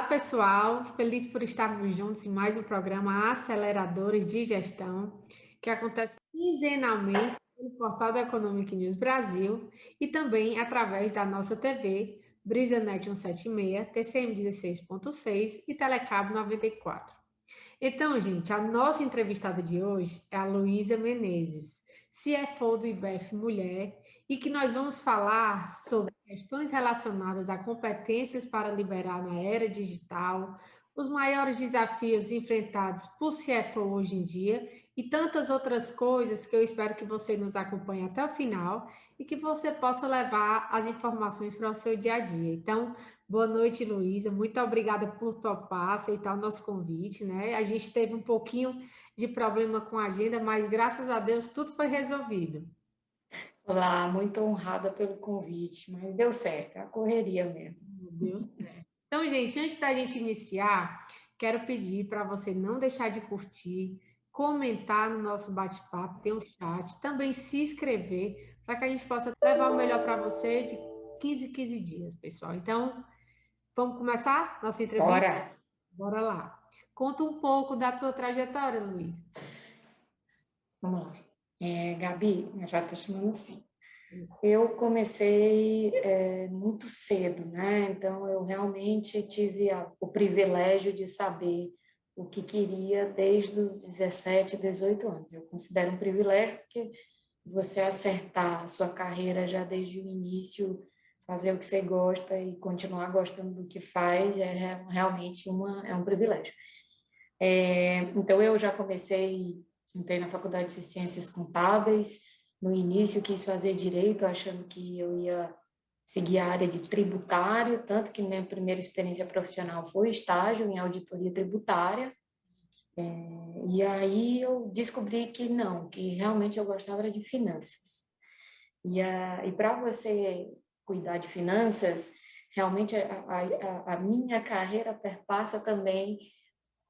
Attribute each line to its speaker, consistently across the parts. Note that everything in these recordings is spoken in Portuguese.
Speaker 1: pessoal, feliz por estarmos juntos em mais um programa Aceleradores de Gestão, que acontece quinzenalmente no portal do Economic News Brasil e também através da nossa TV, BrisaNet 176, TCM 16.6 e Telecabo 94. Então, gente, a nossa entrevistada de hoje é a Luísa Menezes, CFO do IBEF Mulher, e que nós vamos falar sobre questões relacionadas a competências para liberar na era digital, os maiores desafios enfrentados por CFO hoje em dia e tantas outras coisas que eu espero que você nos acompanhe até o final e que você possa levar as informações para o seu dia a dia. Então, boa noite, Luísa. Muito obrigada por topar, aceitar o nosso convite, né? A gente teve um pouquinho de problema com a agenda, mas graças a Deus tudo foi resolvido.
Speaker 2: Olá, muito honrada pelo convite, mas deu certo, é a correria mesmo.
Speaker 1: Meu Deus. Então, gente, antes da gente iniciar, quero pedir para você não deixar de curtir, comentar no nosso bate-papo, tem um chat, também se inscrever, para que a gente possa levar o melhor para você de 15 em 15 dias, pessoal. Então, vamos começar nossa entrevista?
Speaker 2: Bora,
Speaker 1: Bora lá. Conta um pouco da tua trajetória, Luiz.
Speaker 2: vamos lá. Gabi, eu já estou chamando assim. Eu comecei muito cedo, né? Então, eu realmente tive o privilégio de saber o que queria desde os 17, 18 anos. Eu considero um privilégio porque você acertar a sua carreira já desde o início, fazer o que você gosta e continuar gostando do que faz realmente é um privilégio. Então, eu já entrei na Faculdade de Ciências Contábeis, no início quis fazer Direito, achando que eu ia seguir a área de tributário, tanto que minha primeira experiência profissional foi estágio em auditoria tributária, e aí eu descobri que não, que realmente eu gostava era de finanças. E para você cuidar de finanças, realmente a minha carreira perpassa também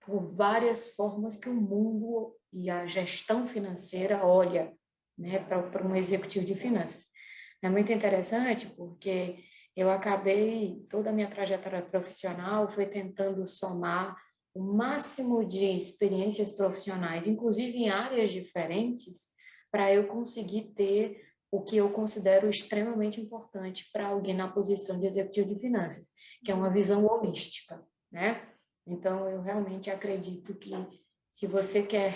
Speaker 2: por várias formas que o mundo e a gestão financeira olha, né, para um executivo de finanças. É muito interessante porque eu acabei, toda a minha trajetória profissional foi tentando somar o máximo de experiências profissionais, inclusive em áreas diferentes, para eu conseguir ter o que eu considero extremamente importante para alguém na posição de executivo de finanças, que é uma visão holística, né? Então, eu realmente acredito que se você quer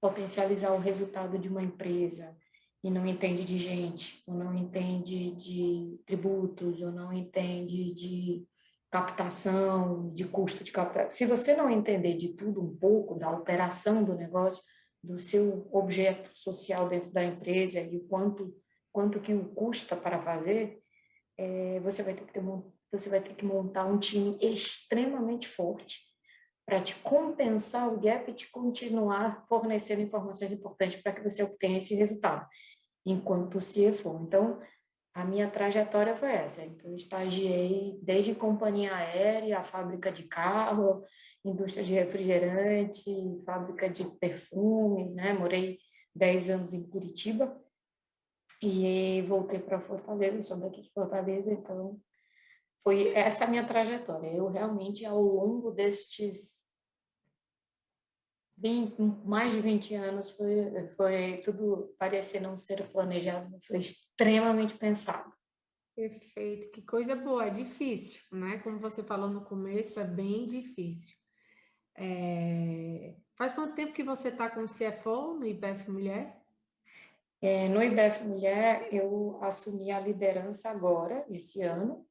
Speaker 2: potencializar o resultado de uma empresa e não entende de gente, ou não entende de tributos, ou não entende de captação, de custo de captação, se você não entender de tudo um pouco, da operação do negócio, do seu objeto social dentro da empresa e quanto que o custa para fazer, você vai ter que montar um time extremamente forte para te compensar o gap e te continuar fornecendo informações importantes para que você obtenha esse resultado, enquanto CFO. Então, a minha trajetória foi essa. Então, eu estagiei desde companhia aérea, fábrica de carro, indústria de refrigerante, fábrica de perfumes, né? Morei 10 anos em Curitiba e voltei para Fortaleza, sou daqui de Fortaleza, então foi essa a minha trajetória. Eu realmente, ao longo destes mais de 20 anos, foi tudo parecendo não ser planejado, foi extremamente pensado.
Speaker 1: Perfeito, que coisa boa, é difícil, né? Como você falou no começo, é bem difícil. Faz quanto tempo que você está com o CFO no IBF Mulher?
Speaker 2: No IBF Mulher, eu assumi a liderança agora, esse ano.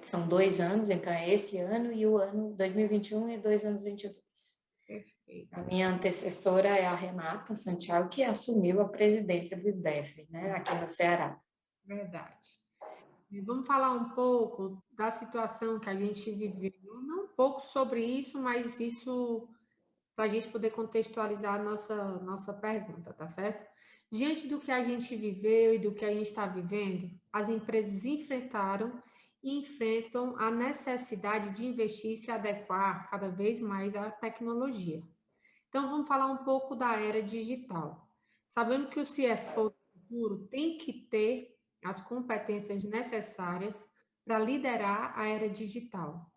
Speaker 2: São 2 anos, então é esse ano e o ano 2021 e 2022. A
Speaker 1: Perfeito,
Speaker 2: minha antecessora é a Renata Santiago, que assumiu a presidência do IBF, né, aqui no Ceará.
Speaker 1: verdade. E vamos falar um pouco da situação que a gente viveu, não um pouco sobre isso, mas isso para a gente poder contextualizar a nossa pergunta, tá certo? Diante do que a gente viveu e do que a gente está vivendo, as empresas enfrentaram e enfrentam a necessidade de investir e se adequar cada vez mais à tecnologia. Então, vamos falar um pouco da era digital. Sabendo que o CFO do futuro tem que ter as competências necessárias para liderar a era digital.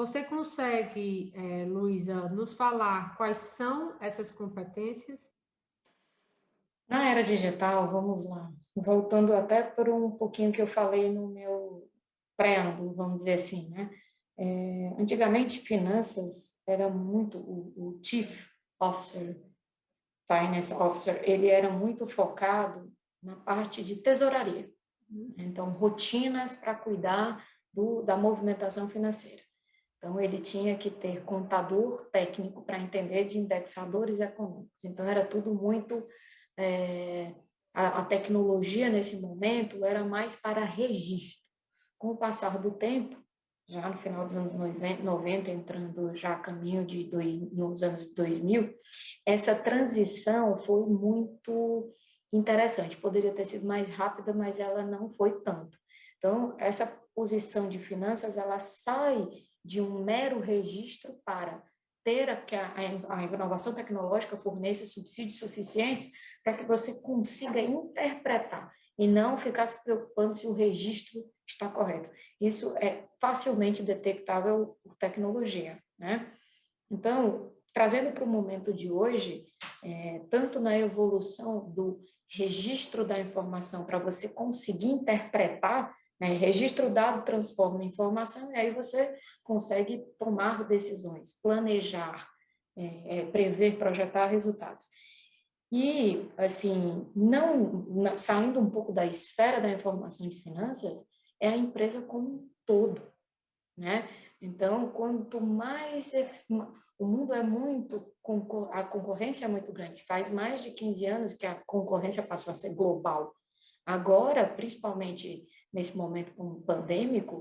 Speaker 1: Você consegue, Luísa, nos falar quais são essas competências?
Speaker 2: Na era digital, vamos lá, voltando até por um pouquinho que eu falei no meu preâmbulo, vamos dizer assim, né? Antigamente, finanças era muito o Chief Officer, Finance Officer, ele era muito focado na parte de tesouraria. Então, rotinas para cuidar da movimentação financeira. Então, ele tinha que ter contador técnico para entender de indexadores econômicos. Então, era tudo muito. é, a tecnologia, nesse momento, era mais para registro. Com o passar do tempo, já no final dos anos 90, entrando já a caminho nos anos 2000, essa transição foi muito interessante. Poderia ter sido mais rápida, mas ela não foi tanto. Então, essa posição de finanças, ela sai de um mero registro para ter que a inovação tecnológica forneça subsídios suficientes para que você consiga interpretar e não ficar se preocupando se o registro está correto. Isso é facilmente detectável por tecnologia, né? Então, trazendo para o momento de hoje, tanto na evolução do registro da informação para você conseguir interpretar, né, registro o dado transforma em informação e aí você consegue tomar decisões, planejar, prever, projetar resultados. E, assim, saindo um pouco da esfera da informação de finanças, é a empresa como um todo, né? Então, quanto mais o mundo é muito, a concorrência é muito grande. Faz mais de 15 anos que a concorrência passou a ser global. Agora, principalmente nesse momento pandêmico,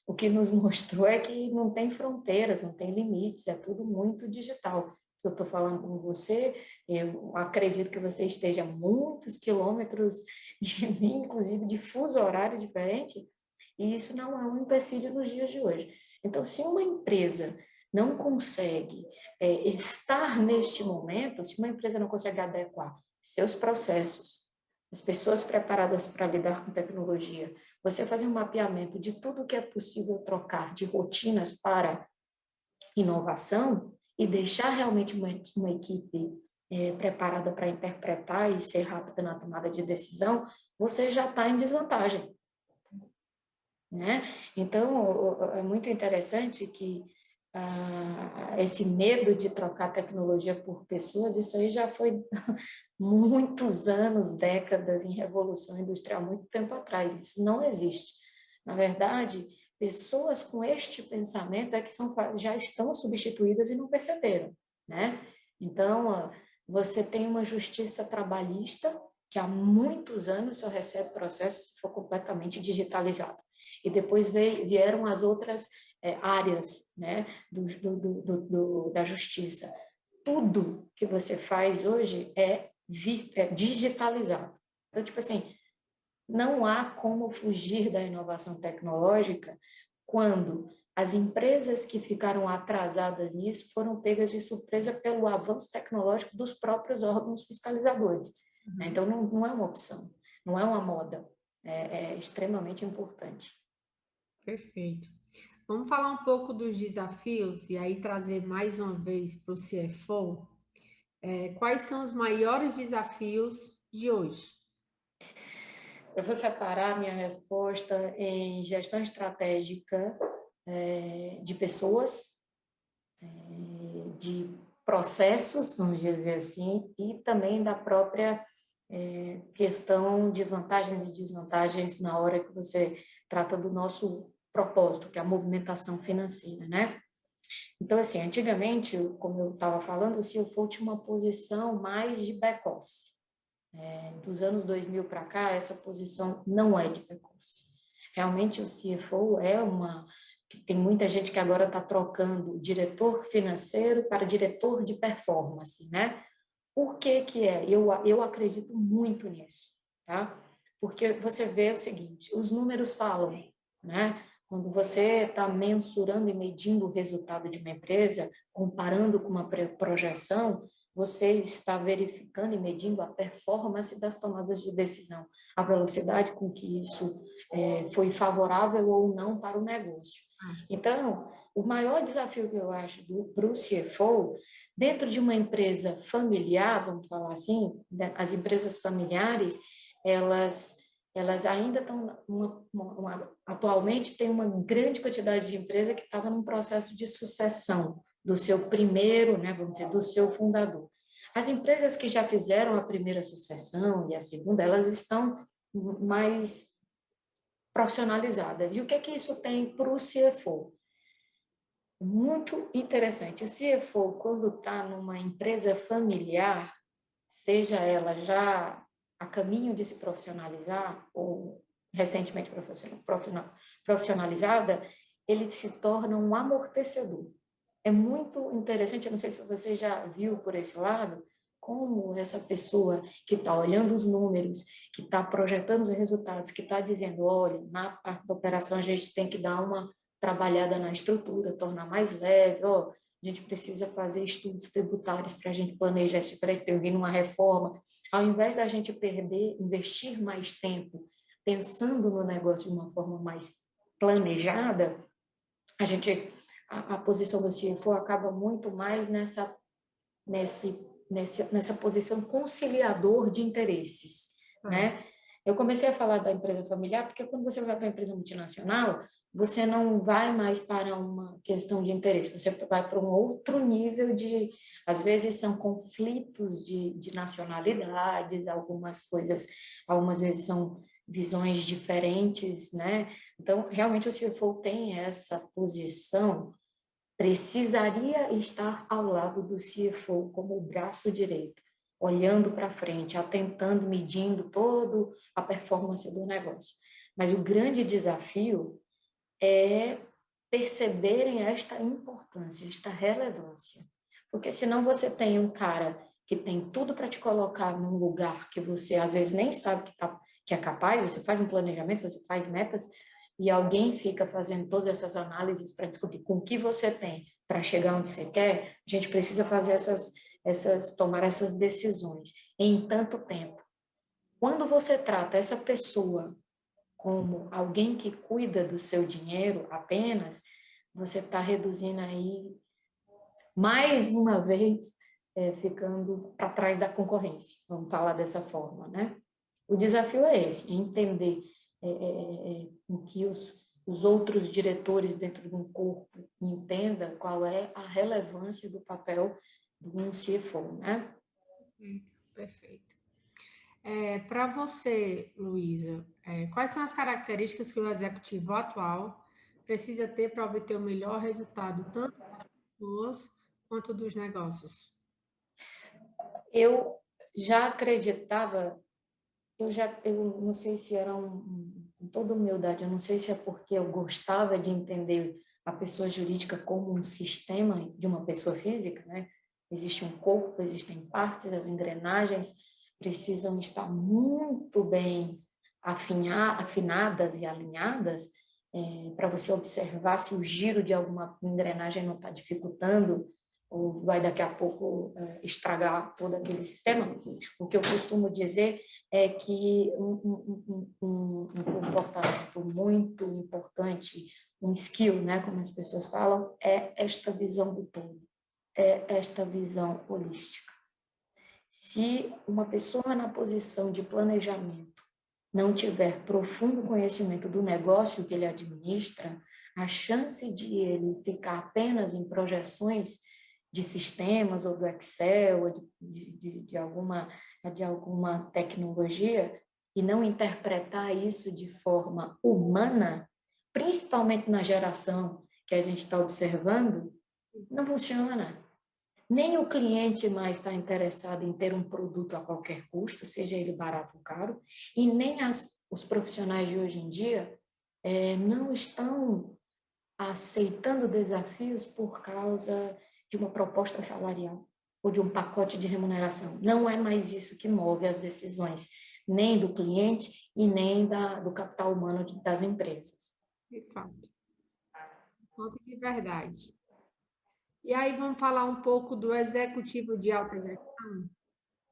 Speaker 2: o que nos mostrou é que não tem fronteiras, não tem limites, é tudo muito digital. Eu estou falando com você, eu acredito que você esteja a muitos quilômetros de mim, inclusive de fuso horário diferente, e isso não é um empecilho nos dias de hoje. Então, se uma empresa não consegue estar neste momento, se uma empresa não consegue adequar seus processos, as pessoas preparadas para lidar com tecnologia, você fazer um mapeamento de tudo que é possível trocar de rotinas para inovação e deixar realmente uma equipe preparada para interpretar e ser rápida na tomada de decisão, você já está em desvantagem, né? Então, é muito interessante que esse medo de trocar tecnologia por pessoas, isso aí já foi muitos anos, décadas em revolução industrial, muito tempo atrás. Isso não existe. Na verdade, pessoas com este pensamento é que já estão substituídas e não perceberam, né? Então, você tem uma justiça trabalhista que há muitos anos só recebe processos se for completamente digitalizado. E depois vieram as outras áreas, né, da justiça. Tudo que você faz hoje é digitalizado. Então, tipo assim, não há como fugir da inovação tecnológica quando as empresas que ficaram atrasadas nisso foram pegas de surpresa pelo avanço tecnológico dos próprios órgãos fiscalizadores. Então, não é uma opção, não é uma moda, é extremamente importante.
Speaker 1: Perfeito. Vamos falar um pouco dos desafios e aí trazer mais uma vez para o CFO. Quais são os maiores desafios de hoje?
Speaker 2: Eu vou separar minha resposta em gestão estratégica de pessoas, de processos, vamos dizer assim, e também da própria questão de vantagens e desvantagens na hora que você trata do nosso propósito, que é a movimentação financeira, né? Então, assim, antigamente, como eu estava falando, o CFO tinha uma posição mais de back-office. Dos anos 2000 para cá, essa posição não é de back-office. Realmente, o CFO tem muita gente que agora está trocando diretor financeiro para diretor de performance, né? Por que que é? Eu acredito muito nisso, tá? Porque você vê o seguinte, os números falam, né? Quando você está mensurando e medindo o resultado de uma empresa, comparando com uma projeção, você está verificando e medindo a performance das tomadas de decisão, a velocidade com que isso foi favorável ou não para o negócio. Então, o maior desafio que eu acho para o CFO, dentro de uma empresa familiar, vamos falar assim, as empresas familiares, elas ainda estão, atualmente, tem uma grande quantidade de empresas que estava num processo de sucessão do seu primeiro, né, vamos dizer, do seu fundador. As empresas que já fizeram a primeira sucessão e a segunda, elas estão mais profissionalizadas. E o que é que isso tem para o CFO? Muito interessante. O CFO, quando está numa empresa familiar, seja ela já a caminho de se profissionalizar ou recentemente profissionalizada, ele se torna um amortecedor. É muito interessante, eu não sei se você já viu por esse lado, como essa pessoa que está olhando os números, que está projetando os resultados, que está dizendo, olha, na parte da operação a gente tem que dar uma trabalhada na estrutura, tornar mais leve, ó, a gente precisa fazer estudos tributários para a gente planejar isso diferente, ter vindo uma reforma. Ao invés da gente perder, investir mais tempo pensando no negócio de uma forma mais planejada, a gente a posição do CFO acaba muito mais nessa posição conciliador de interesses, né? Eu comecei a falar da empresa familiar porque quando você vai para a empresa multinacional, você não vai mais para uma questão de interesse, você vai para um outro nível de, às vezes são conflitos de nacionalidades, algumas coisas, algumas vezes são visões diferentes, né? Então, realmente o CFO tem essa posição, precisaria estar ao lado do CFO como o braço direito, olhando para frente, atentando, medindo toda a performance do negócio. Mas o grande desafio é perceberem esta importância, esta relevância. Porque senão você tem um cara que tem tudo para te colocar num lugar que você às vezes nem sabe que é capaz, você faz um planejamento, você faz metas, e alguém fica fazendo todas essas análises para descobrir com o que você tem para chegar onde você quer, a gente precisa fazer tomar essas decisões em tanto tempo. Quando você trata essa pessoa como alguém que cuida do seu dinheiro apenas, você está reduzindo aí, mais uma vez, ficando para trás da concorrência, vamos falar dessa forma, né? O desafio é esse, entender em que os outros diretores dentro de um corpo entendam qual é a relevância do papel de um CFO, né?
Speaker 1: Perfeito. Para você, Luísa, quais são as características que o executivo atual precisa ter para obter o melhor resultado, tanto das pessoas quanto dos negócios?
Speaker 2: Eu já acreditava, eu não sei se era com toda humildade, eu não sei se é porque eu gostava de entender a pessoa jurídica como um sistema de uma pessoa física, né? Existe um corpo, existem partes, as engrenagens precisam estar muito bem afinadas e alinhadas, para você observar se o giro de alguma engrenagem não está dificultando ou vai daqui a pouco estragar todo aquele sistema. O que eu costumo dizer é que um comportamento muito importante, um skill, né, como as pessoas falam, é esta visão do todo, é esta visão holística. Se uma pessoa na posição de planejamento não tiver profundo conhecimento do negócio que ele administra, a chance de ele ficar apenas em projeções de sistemas ou do Excel, ou de alguma tecnologia, e não interpretar isso de forma humana, principalmente na geração que a gente está observando, não funciona. Nem o cliente mais está interessado em ter um produto a qualquer custo, seja ele barato ou caro, e nem os profissionais de hoje em dia não estão aceitando desafios por causa de uma proposta salarial ou de um pacote de remuneração. Não é mais isso que move as decisões, nem do cliente e nem do capital humano das empresas.
Speaker 1: De fato. Falta de verdade. E aí vamos falar um pouco do executivo de alta gestão,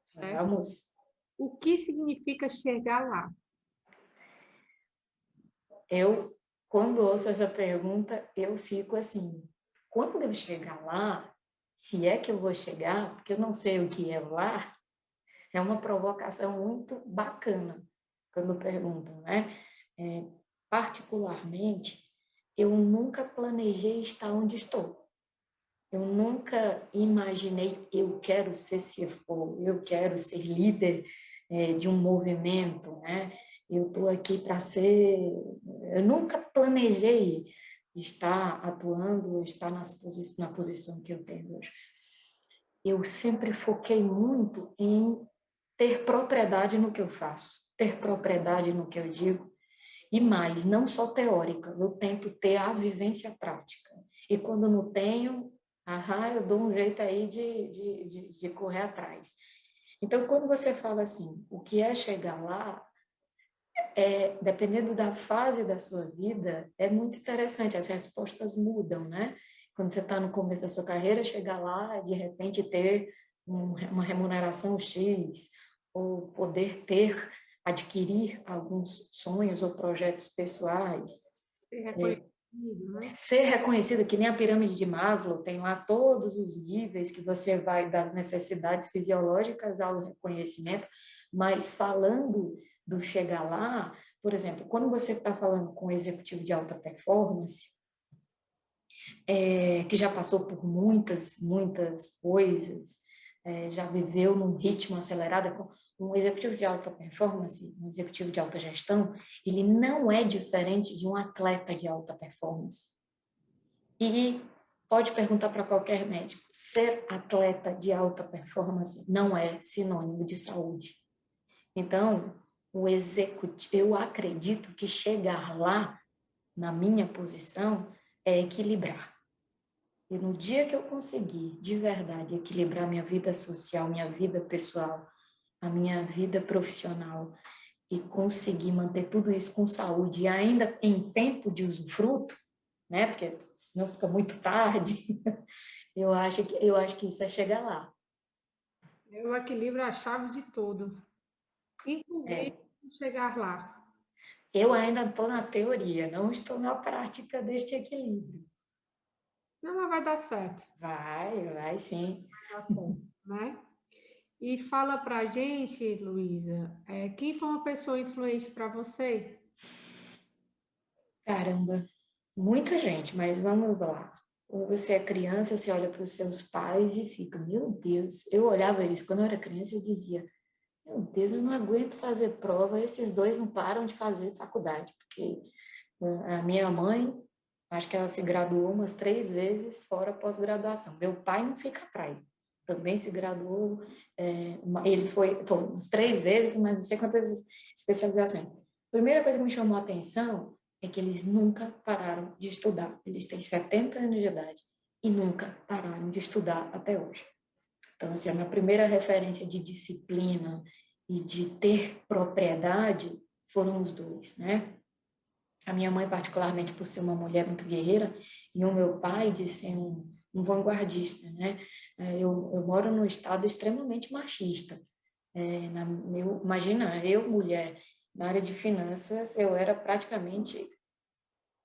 Speaker 1: certo?
Speaker 2: Vamos.
Speaker 1: O que significa chegar lá?
Speaker 2: Eu, quando ouço essa pergunta, eu fico assim, quando eu chegar lá, se é que eu vou chegar, porque eu não sei o que é lá, é uma provocação muito bacana quando perguntam, né? É, particularmente, eu nunca planejei estar onde estou. Eu nunca imaginei, eu quero ser CFO, eu quero ser líder de um movimento, né? Eu estou aqui para ser. Eu nunca planejei estar atuando, estar na posição que eu tenho hoje. Eu sempre foquei muito em ter propriedade no que eu faço, ter propriedade no que eu digo, e mais, não só teórica, eu tento ter a vivência prática. E quando não tenho, eu dou um jeito aí de correr atrás. Então, quando você fala assim, o que é chegar lá, dependendo da fase da sua vida, é muito interessante, as respostas mudam, né? Quando você está no começo da sua carreira, chegar lá, de repente ter uma remuneração X, ou poder adquirir alguns sonhos ou projetos pessoais,
Speaker 1: Ser reconhecido, né?
Speaker 2: ser reconhecido, que nem a pirâmide de Maslow, tem lá todos os níveis que você vai das necessidades fisiológicas ao reconhecimento, mas falando do chegar lá, por exemplo, quando você está falando com um executivo de alta performance, que já passou por muitas coisas, já viveu num ritmo acelerado, um executivo de alta performance, um executivo de alta gestão, ele não é diferente de um atleta de alta performance. E pode perguntar para qualquer médico, ser atleta de alta performance não é sinônimo de saúde. Então, o executivo, eu acredito que chegar lá, na minha posição, é equilibrar. E no dia que eu conseguir, de verdade, equilibrar minha vida social, minha vida pessoal, a minha vida profissional, e conseguir manter tudo isso com saúde e ainda em tempo de usufruto, né? Porque senão fica muito tarde. Eu acho que isso é chegar lá.
Speaker 1: O equilíbrio é a chave de tudo, inclusive
Speaker 2: É,
Speaker 1: chegar lá.
Speaker 2: eu ainda estou na teoria, não estou na prática deste equilíbrio.
Speaker 1: Não, mas vai dar certo,
Speaker 2: Vai sim.
Speaker 1: vai dar certo, né? E fala pra gente, Luísa, quem foi uma pessoa influente para você?
Speaker 2: Caramba, muita gente, mas vamos lá. Quando você é criança, você olha para os seus pais e fica, meu Deus. Eu olhava isso quando eu era criança, eu dizia, meu Deus, eu não aguento fazer prova, esses dois não param de fazer faculdade, porque a minha mãe, acho que ela se graduou umas 3 vezes fora pós-graduação. Meu pai não fica atrás. Também se graduou, ele foi umas 3 vezes, mas não sei quantas especializações. A primeira coisa que me chamou a atenção é que eles nunca pararam de estudar. Eles têm 70 anos de idade e nunca pararam de estudar até hoje. Então, assim, a minha primeira referência de disciplina e de ter propriedade foram os dois, né? A minha mãe, particularmente, por ser uma mulher muito guerreira, e o meu pai de ser um vanguardista, né? Eu moro num estado extremamente machista. Imagina, eu, mulher, na área de finanças, eu era praticamente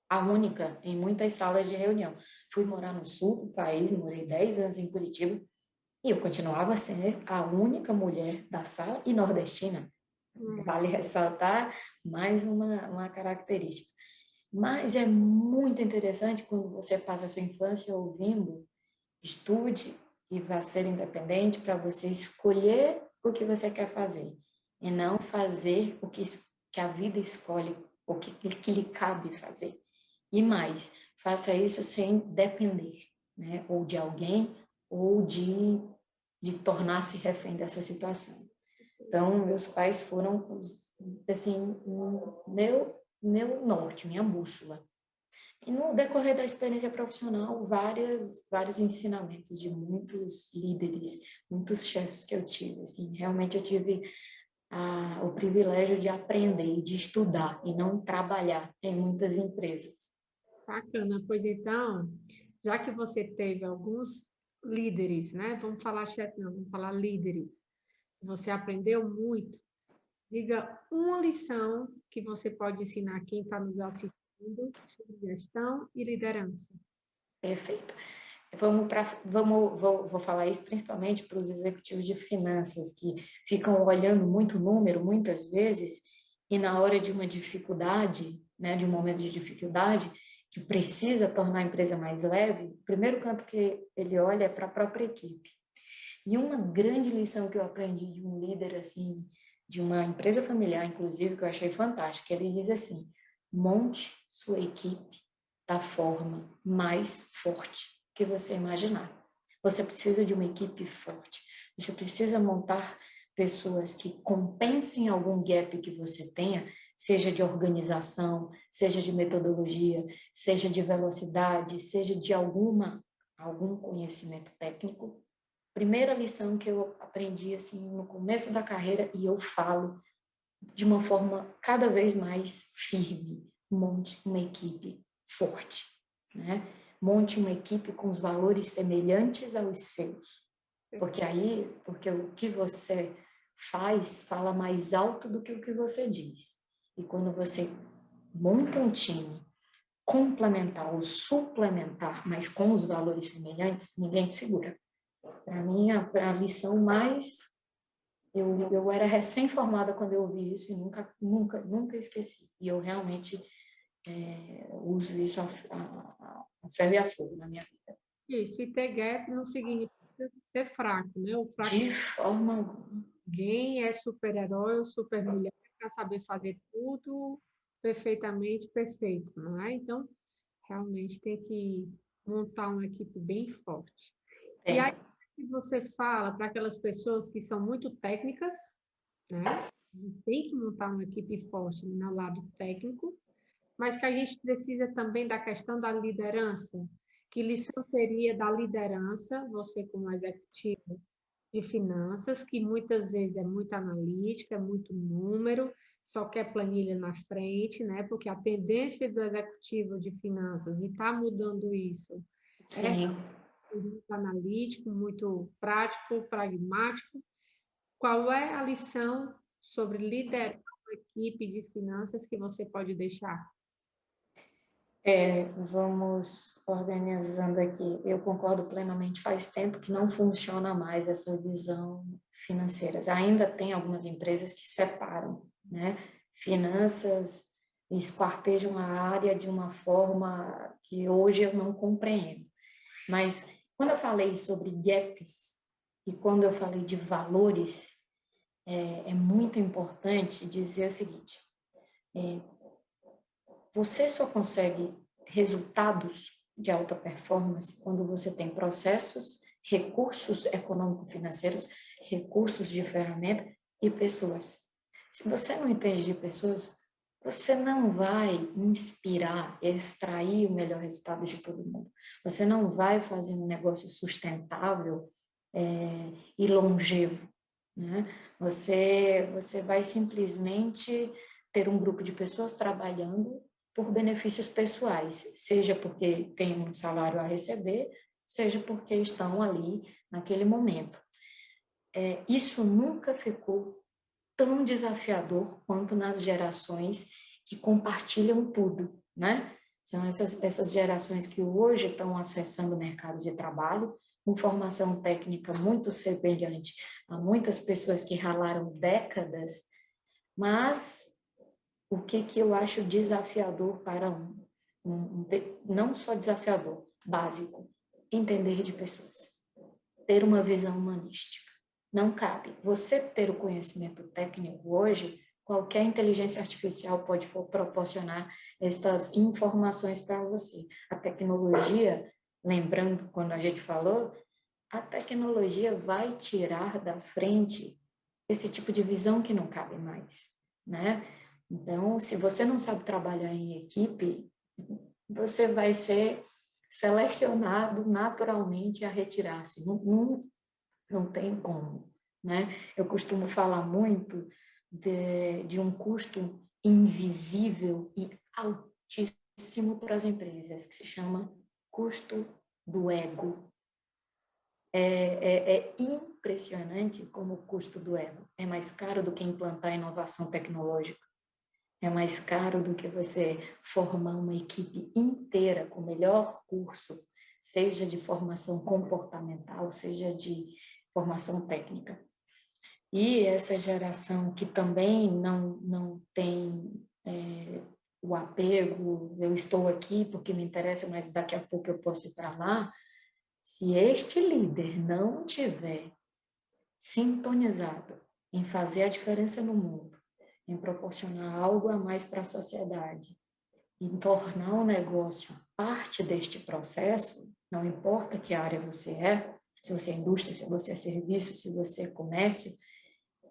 Speaker 2: a única em muitas salas de reunião. Fui morar no sul do país, morei 10 anos em Curitiba, e eu continuava a ser a única mulher da sala e nordestina. Vale ressaltar mais uma característica. Mas é muito interessante quando você passa a sua infância ouvindo, estude e vá ser independente para você escolher o que você quer fazer e não fazer o que a vida escolhe, o que lhe cabe fazer. E mais, faça isso sem depender, né? Ou de alguém ou de tornar-se refém dessa situação. Então, meus pais foram, assim, meu norte, minha bússola. E no decorrer da experiência profissional, vários ensinamentos de muitos líderes, muitos chefes que eu tive. Assim, realmente eu tive o privilégio de aprender, de estudar e não trabalhar em muitas empresas.
Speaker 1: Bacana, pois então, já que você teve alguns líderes, né? Vamos falar chefe, não, vamos falar líderes. Você aprendeu muito. Diga uma lição que você pode ensinar quem está nos assistindo sobre gestão e liderança.
Speaker 2: Perfeito. Vou falar isso principalmente para os executivos de finanças que ficam olhando muito número muitas vezes e na hora de uma dificuldade, né, de um momento de dificuldade que precisa tornar a empresa mais leve, o primeiro canto que ele olha é para a própria equipe. E uma grande lição que eu aprendi de um líder assim, de uma empresa familiar, inclusive, que eu achei fantástico, ele diz assim: monte sua equipe da forma mais forte que você imaginar. Você precisa de uma equipe forte. Você precisa montar pessoas que compensem algum gap que você tenha, seja de organização, seja de metodologia, seja de velocidade, seja de algum conhecimento técnico. Primeira lição que eu aprendi assim no começo da carreira e eu falo de uma forma cada vez mais firme: monte uma equipe forte, né? Monte uma equipe com os valores semelhantes aos seus, porque o que você faz fala mais alto do que o que você diz. E quando você monta um time complementar ou suplementar, mas com os valores semelhantes, ninguém te segura. Para mim, a lição mais... Eu era recém-formada quando eu ouvi isso e nunca esqueci. E eu realmente uso isso a ferro e a fogo na minha vida.
Speaker 1: Isso, e ter gap não significa ser fraco, né? O fraco
Speaker 2: De forma alguma.
Speaker 1: ninguém é super-herói ou super-mulher para saber fazer tudo perfeitamente perfeito, não é? Então, realmente tem que montar uma equipe bem forte. E aí, que você fala para aquelas pessoas que são muito técnicas, né? Tem que montar uma equipe forte no lado técnico, mas que a gente precisa também da questão da liderança. Que lição seria da liderança, você como executivo de finanças, que muitas vezes é muito analítica, é muito número, só quer planilha na frente, né? Porque a tendência do executivo de finanças, e está mudando isso, é
Speaker 2: Sim.
Speaker 1: muito analítico, muito prático, pragmático. Qual é a lição sobre liderar uma equipe de finanças que você pode deixar?
Speaker 2: Vamos organizando aqui. Eu concordo plenamente, faz tempo que não funciona mais essa visão financeira. Ainda tem algumas empresas que separam, né? Finanças e esquartejam a área de uma forma que hoje eu não compreendo. Mas quando eu falei sobre gaps e quando eu falei de valores, é muito importante dizer o seguinte: é, você só consegue resultados de alta performance quando você tem processos, recursos econômico-financeiros, recursos de ferramenta e pessoas. Se você não entende de pessoas, você não vai inspirar, extrair o melhor resultado de todo mundo. Você não vai fazer um negócio sustentável e longevo, né? Você vai simplesmente ter um grupo de pessoas trabalhando por benefícios pessoais, seja porque tem um salário a receber, seja porque estão ali naquele momento. Isso nunca ficou tão desafiador quanto nas gerações que compartilham tudo, né? São essas gerações que hoje estão acessando o mercado de trabalho com formação técnica muito semelhante a muitas pessoas que ralaram décadas, mas o que eu acho desafiador para não só desafiador, básico, entender de pessoas, ter uma visão humanística. Não cabe. Você ter o conhecimento técnico hoje, qualquer inteligência artificial pode proporcionar estas informações para você. A tecnologia, lembrando quando a gente falou, a tecnologia vai tirar da frente esse tipo de visão que não cabe mais, né? Então, se você não sabe trabalhar em equipe, você vai ser selecionado naturalmente a retirar-se. Não tem como, né? Eu costumo falar muito de um custo invisível e altíssimo para as empresas, que se chama custo do ego. É impressionante como o custo do ego é mais caro do que implantar inovação tecnológica. É mais caro do que você formar uma equipe inteira com o melhor curso, seja de formação comportamental, seja de formação técnica. E essa geração que também não tem o apego, eu estou aqui porque me interessa, mas daqui a pouco eu posso ir para lá. Se este líder não tiver sintonizado em fazer a diferença no mundo, em proporcionar algo a mais para a sociedade, em tornar o negócio parte deste processo, não importa que área você é, se você é indústria, se você é serviço, se você é comércio,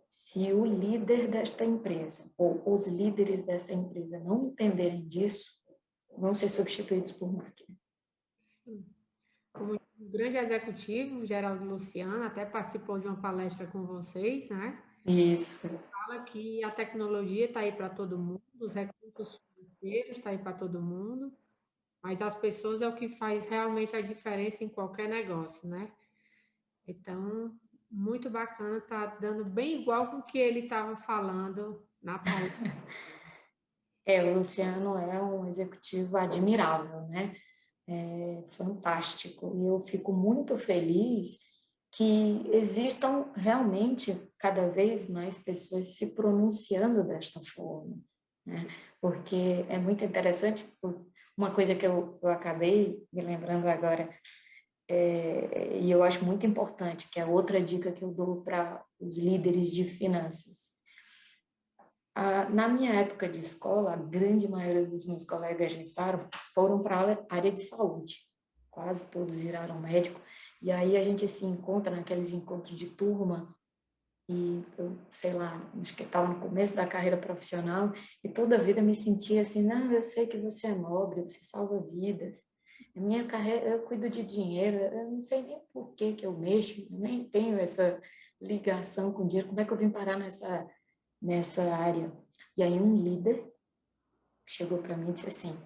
Speaker 2: se o líder desta empresa ou os líderes desta empresa não entenderem disso, vão ser substituídos por máquina.
Speaker 1: Como um grande executivo, Geraldo Luciano, até participou de uma palestra com vocês, né?
Speaker 2: Isso.
Speaker 1: Fala que a tecnologia está aí para todo mundo, os recursos financeiros estão aí para todo mundo, mas as pessoas é o que faz realmente a diferença em qualquer negócio, né? Então, muito bacana, tá dando bem igual com o que ele estava falando na palestra.
Speaker 2: O Luciano é um executivo admirável, né? É fantástico. E eu fico muito feliz que existam realmente cada vez mais pessoas se pronunciando desta forma, né? Porque é muito interessante, uma coisa que eu acabei me lembrando agora, e eu acho muito importante, que é outra dica que eu dou para os líderes de finanças. Na minha época de escola, a grande maioria dos meus colegas de sala foram para a área de saúde. Quase todos viraram médico. E aí a gente se encontra naqueles encontros de turma e eu, sei lá, acho que estava no começo da carreira profissional e toda a vida me sentia assim, não, eu sei que você é nobre, você salva vidas. A minha carreira, eu cuido de dinheiro, eu não sei nem por que eu mexo, eu nem tenho essa ligação com dinheiro, como é que eu vim parar nessa área? E aí um líder chegou para mim e disse assim,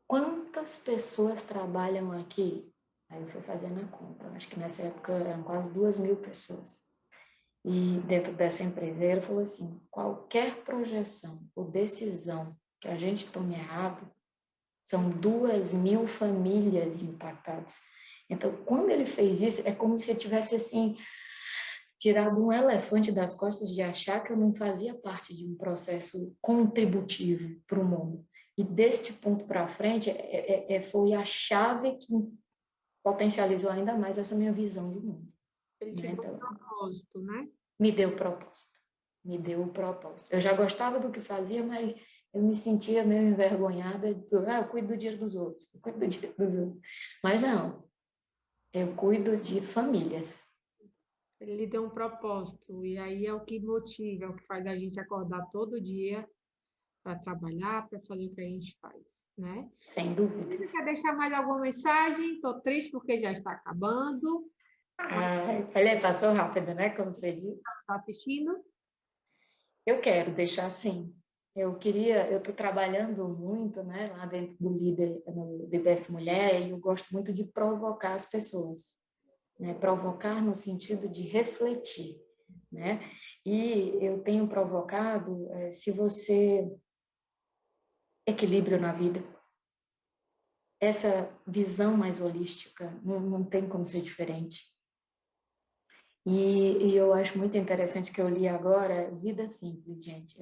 Speaker 2: quantas pessoas trabalham aqui? Aí eu fui fazendo a conta, acho que nessa época eram quase 2.000 pessoas. E dentro dessa empresa, ele falou assim, qualquer projeção ou decisão que a gente tome errado, são 2.000 famílias impactadas. Então, quando ele fez isso, é como se ele tivesse assim, tirado um elefante das costas de achar que eu não fazia parte de um processo contributivo para o mundo. E deste ponto para frente, foi a chave que potencializou ainda mais essa minha visão de mundo.
Speaker 1: Ele te
Speaker 2: Né?
Speaker 1: deu um
Speaker 2: Então,
Speaker 1: propósito, né?
Speaker 2: me deu propósito. Me deu o propósito. Eu já gostava do que fazia, mas eu me sentia meio envergonhada. Eu cuido do dinheiro dos outros. Eu cuido do dinheiro dos outros. Mas não, eu cuido de famílias.
Speaker 1: Ele lhe deu um propósito, e aí é o que motiva, é o que faz a gente acordar todo dia para trabalhar, para fazer o que a gente faz, né?
Speaker 2: Sem dúvida.
Speaker 1: Você quer deixar mais alguma mensagem? Estou triste porque já está acabando.
Speaker 2: Olha, passou rápido, né? Como você disse.
Speaker 1: Está assistindo?
Speaker 2: Eu quero deixar assim. Eu estou trabalhando muito, né, lá dentro do líder, no DBF Mulher, e eu gosto muito de provocar as pessoas, né? Provocar no sentido de refletir, né? E eu tenho provocado, se você equilíbrio na vida, essa visão mais holística não tem como ser diferente. E eu acho muito interessante que eu li agora, Vida Simples, gente.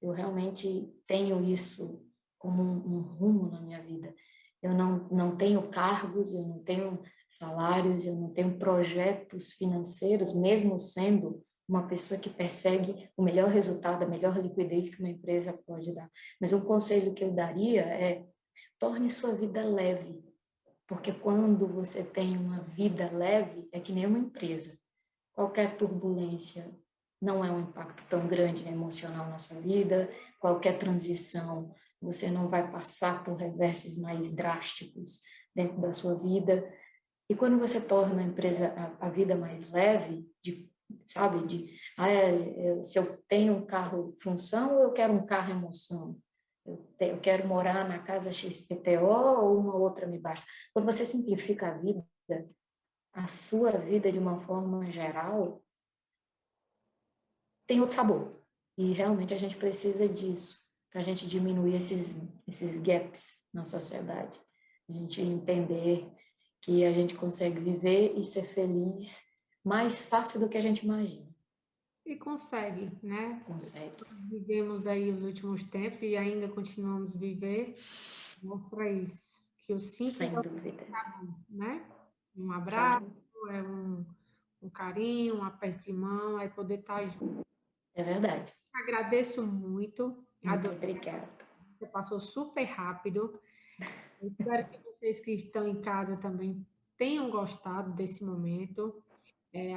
Speaker 2: Eu realmente tenho isso como um rumo na minha vida. Eu não tenho cargos, eu não tenho salários, eu não tenho projetos financeiros, mesmo sendo uma pessoa que persegue o melhor resultado, a melhor liquidez que uma empresa pode dar. Mas um conselho que eu daria é torne sua vida leve, porque quando você tem uma vida leve, é que nem uma empresa. Qualquer turbulência não é um impacto tão grande emocional na sua vida, qualquer transição, você não vai passar por reversos mais drásticos dentro da sua vida. E quando você torna a empresa, a vida mais leve, se eu tenho um carro função ou eu quero um carro emoção? Eu quero morar na casa XPTO ou uma outra me basta. Quando você simplifica a vida, a sua vida de uma forma geral, tem outro sabor. E realmente a gente precisa disso, para a gente diminuir esses gaps na sociedade. A gente entender que a gente consegue viver e ser feliz mais fácil do que a gente imagina.
Speaker 1: E consegue, né?
Speaker 2: Consegue.
Speaker 1: Vivemos aí os últimos tempos e ainda continuamos a viver, mostra isso, que o simples
Speaker 2: Sem dúvida.
Speaker 1: tá bom, né? Um abraço,
Speaker 2: Sabe?
Speaker 1: é um carinho, um aperto de mão, é poder estar junto.
Speaker 2: É verdade.
Speaker 1: Agradeço muito,
Speaker 2: Muito obrigada.
Speaker 1: você passou super rápido. Eu espero que vocês que estão em casa também tenham gostado desse momento.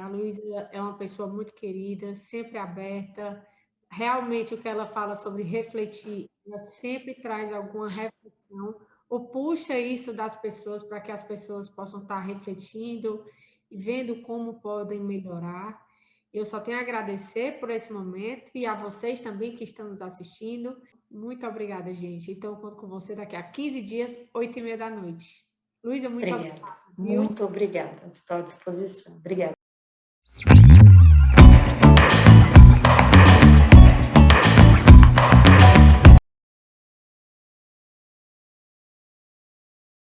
Speaker 1: A Luísa é uma pessoa muito querida, sempre aberta. Realmente, o que ela fala sobre refletir, ela sempre traz alguma reflexão ou puxa isso das pessoas para que as pessoas possam estar refletindo e vendo como podem melhorar. Eu só tenho a agradecer por esse momento e a vocês também que estão nos assistindo. Muito obrigada, gente. Então, eu conto com você daqui a 15 dias, 8h30 da noite. Luísa, muito obrigada,
Speaker 2: Obrigada.
Speaker 1: viu?
Speaker 2: Muito obrigada. Estou à disposição. Obrigada.